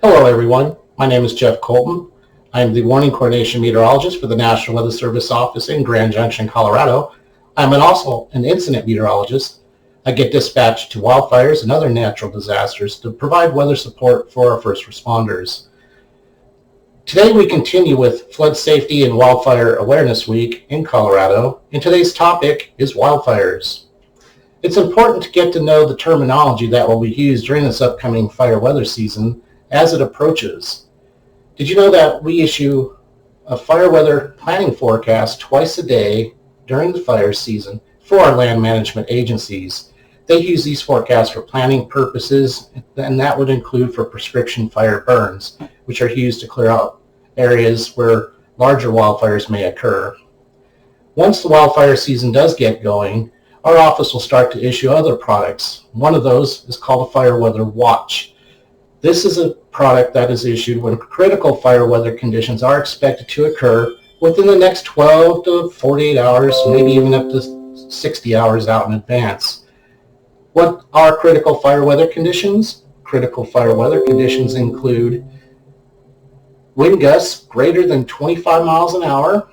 Hello everyone, my name is Jeff Colton. I am the Warning Coordination Meteorologist for the National Weather Service office in Grand Junction, Colorado. I'm also an incident meteorologist. I get dispatched to wildfires and other natural disasters to provide weather support for our first responders. Today we continue with Flood Safety and Wildfire Awareness Week in Colorado, and today's topic is wildfires. It's important to get to know the terminology that will be used during this upcoming fire weather season as it approaches. Did you know that we issue a fire weather planning forecast twice a day during the fire season for our land management agencies? They use these forecasts for planning purposes, and that would include for prescription fire burns, which are used to clear out areas where larger wildfires may occur. Once the wildfire season does get going, our office will start to issue other products. One of those is called a Fire Weather Watch. This is a product that is issued when critical fire weather conditions are expected to occur within the next 12 to 48 hours, maybe even up to 60 hours out in advance. What are critical fire weather conditions? Critical fire weather conditions include wind gusts greater than 25 miles an hour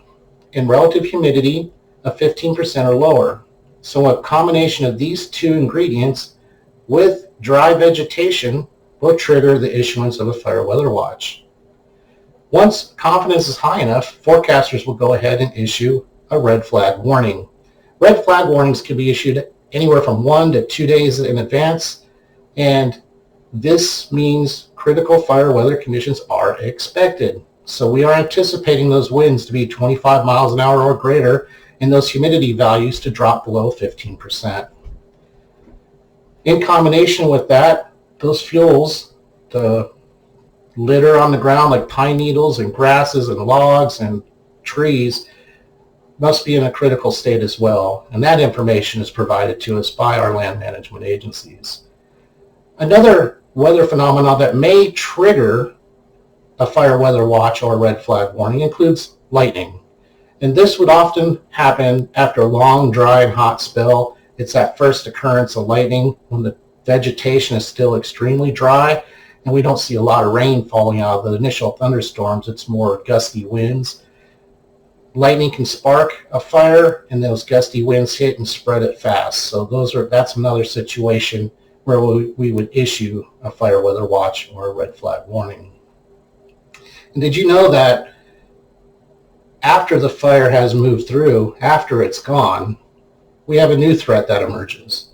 and relative humidity of 15% or lower. So a combination of these two ingredients with dry vegetation will trigger the issuance of a fire weather watch. Once confidence is high enough, forecasters will go ahead and issue a red flag warning. Red flag warnings can be issued anywhere from 1 to 2 days in advance, and this means critical fire weather conditions are expected. So we are anticipating those winds to be 25 miles an hour or greater and those humidity values to drop below 15%. In combination with that, those fuels, the litter on the ground like pine needles and grasses and logs and trees, must be in a critical state as well, and that information is provided to us by our land management agencies. Another weather phenomenon that may trigger a fire weather watch or red flag warning includes lightning. And this would often happen after a long, dry, and hot spell. It's that first occurrence of lightning when the vegetation is still extremely dry and we don't see a lot of rain falling out of the initial thunderstorms. It's more gusty winds. Lightning can spark a fire, and those gusty winds hit and spread it fast. So that's another situation where we would issue a fire weather watch or a red flag warning. And did you know that after the fire has moved through, after it's gone, we have a new threat that emerges?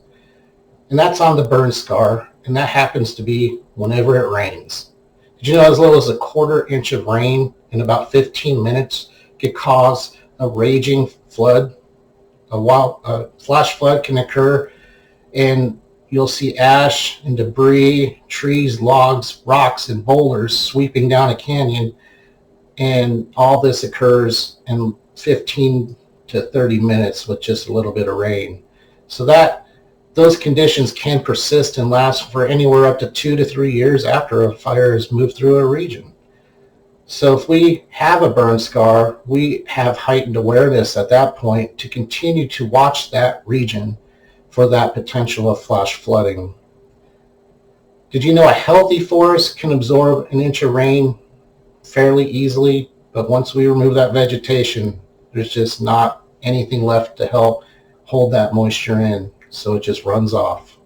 And that's on the burn scar, and that happens to be whenever it rains. Did you know as little as a quarter inch of rain in about 15 minutes could cause a raging flood? A flash flood can occur, and you'll see ash and debris, trees, logs, rocks, and boulders sweeping down a canyon, and all this occurs in 15 to 30 minutes with just a little bit of rain. So those conditions can persist and last for anywhere up to 2 to 3 years after a fire has moved through a region. So if we have a burn scar, we have heightened awareness at that point to continue to watch that region for that potential of flash flooding. Did you know a healthy forest can absorb an inch of rain fairly easily, but once we remove that vegetation, there's just not anything left to help hold that moisture in, so it just runs off.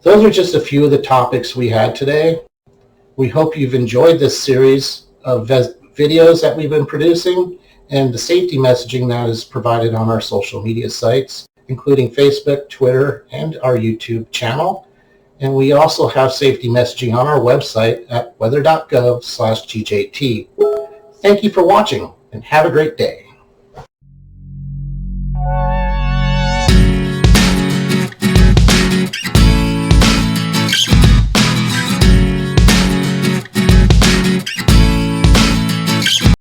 Those are just a few of the topics we had today. We hope you've enjoyed this series of videos that we've been producing and the safety messaging that is provided on our social media sites, including Facebook, Twitter, and our YouTube channel. And we also have safety messaging on our website at weather.gov/GJT. Thank you for watching, and have a great day.